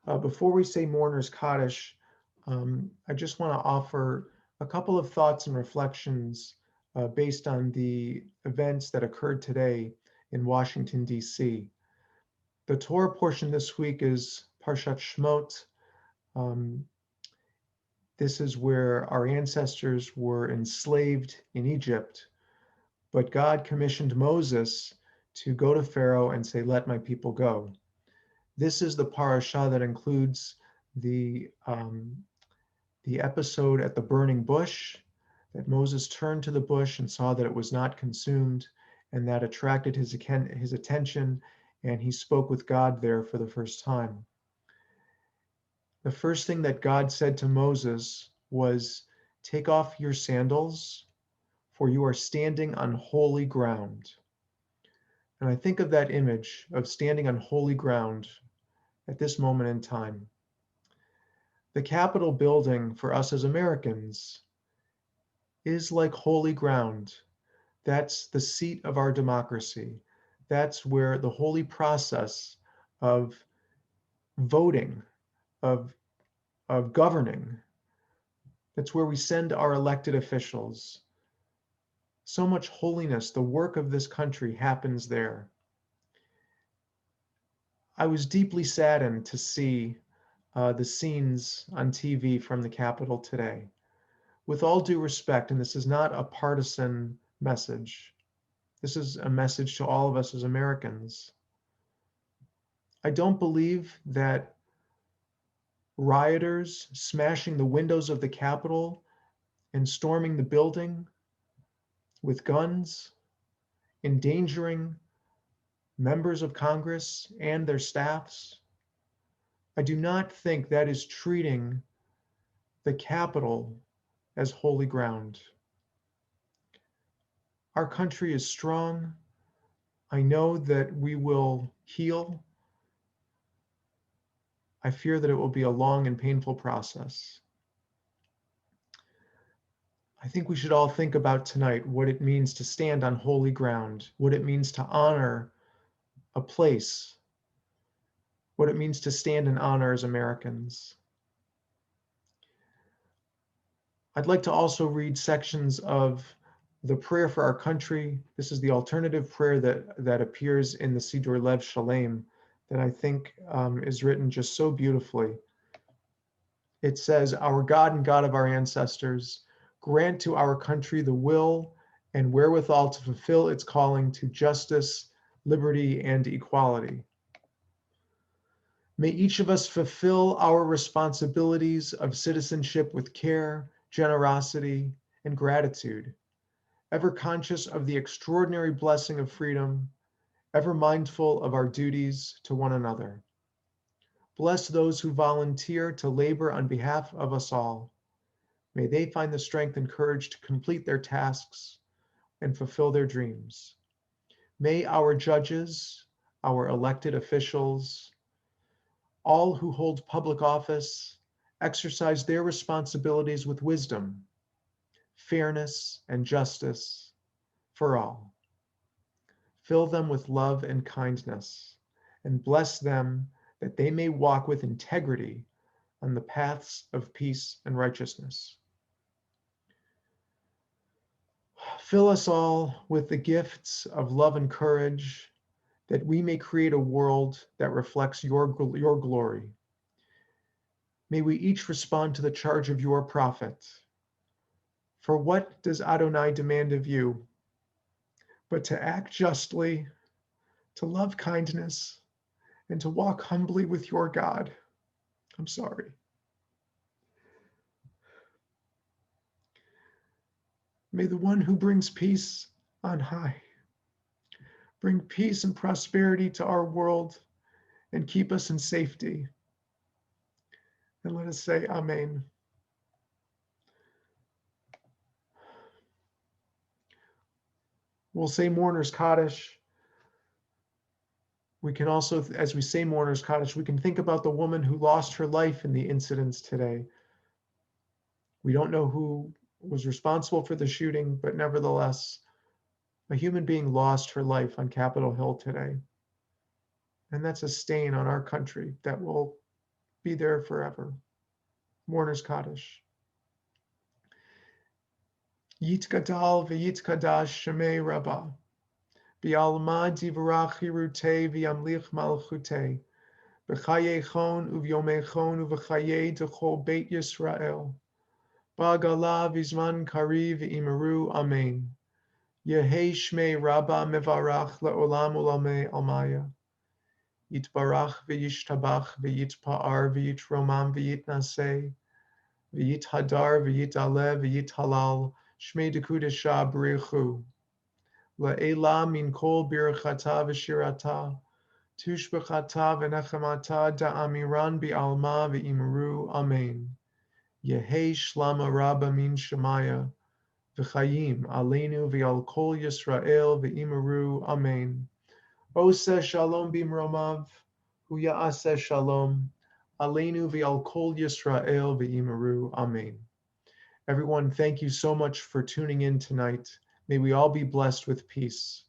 Before we say Mourner's Kaddish, I just want to offer a couple of thoughts and reflections based on the events that occurred today in Washington, D.C. The Torah portion this week is Parshat Shmot. Um, this is where our ancestors were enslaved in Egypt, but God commissioned Moses to go to Pharaoh and say, "Let my people go." This is the parasha that includes the um, the episode at the burning bush, that Moses turned to the bush and saw that it was not consumed, and that attracted his attention, and he spoke with God there for the first time. The first thing that God said to Moses was, "Take off your sandals, for you are standing on holy ground." And I think of that image of standing on holy ground at this moment in time. The Capitol building for us as Americans is like holy ground. That's the seat of our democracy. That's where the holy process of voting, of, of governing, that's where we send our elected officials. So much holiness, the work of this country happens there. I was deeply saddened to see the scenes on TV from the Capitol today. With all due respect, and this is not a partisan message, this is a message to all of us as Americans. I don't believe that rioters smashing the windows of the Capitol and storming the building with guns, endangering members of Congress and their staffs, I do not think that is treating the Capitol as holy ground. Our country is strong. I know that we will heal. I fear that it will be a long and painful process. I think we should all think about tonight what it means to stand on holy ground, what it means to honor a place, what it means to stand and honor as Americans. I'd like to also read sections of the prayer for our country. This is the alternative prayer that appears in the Siddur Lev Shalem that I think is written just so beautifully. It says, "Our God and God of our ancestors, grant to our country the will and wherewithal to fulfill its calling to justice, liberty, and equality. May each of us fulfill our responsibilities of citizenship with care, generosity, and gratitude, ever conscious of the extraordinary blessing of freedom, ever mindful of our duties to one another. Bless those who volunteer to labor on behalf of us all. May they find the strength and courage to complete their tasks and fulfill their dreams. May our judges, our elected officials, all who hold public office exercise their responsibilities with wisdom, fairness, and justice for all. Fill them with love and kindness, and bless them that they may walk with integrity on the paths of peace and righteousness. Fill us all with the gifts of love and courage, that we may create a world that reflects your glory. May we each respond to the charge of your prophet. For what does Adonai demand of you but to act justly, to love kindness, and to walk humbly with your God?" I'm sorry. May the one who brings peace on high bring peace and prosperity to our world and keep us in safety. And let us say Amen. We'll say Mourner's Kaddish. We can also, as we say Mourner's Kaddish, we can think about the woman who lost her life in the incidents today. We don't know who was responsible for the shooting, but nevertheless, a human being lost her life on Capitol Hill today. And that's a stain on our country that will be there forever. Mourner's Kaddish. Yitgadal v'yitkadash shemei Rabbah. Bi'alma divrach hirute v'yamlich malchute. B'chayechon uvyomechon uv'chaye d'chol beit Yisrael. Ba'gala v'zman kari v'imeru amen. Yehei shmei Rabbah mevarach le'olam olamei almaya. Yitbarach v'yishtabach v'yitpa'ar v'yitromam v'yitnaseh. V'yithadar v'yitalev v'yithalal. Shmei dekudesha b'rechu. La'ela min kol birchata v'shirata. Tushbechata v'nechemata da'amiran bi'alma v'imeru amen. Yehei shlama rabba min shemaya. V'chayim aleinu v'al kol Yisrael v'imeru amen. Oseh shalom bimromav, hu ya'aseh shalom, aleinu v'al kol Yisrael v'imeru amen. Everyone, thank you so much for tuning in tonight. May we all be blessed with peace.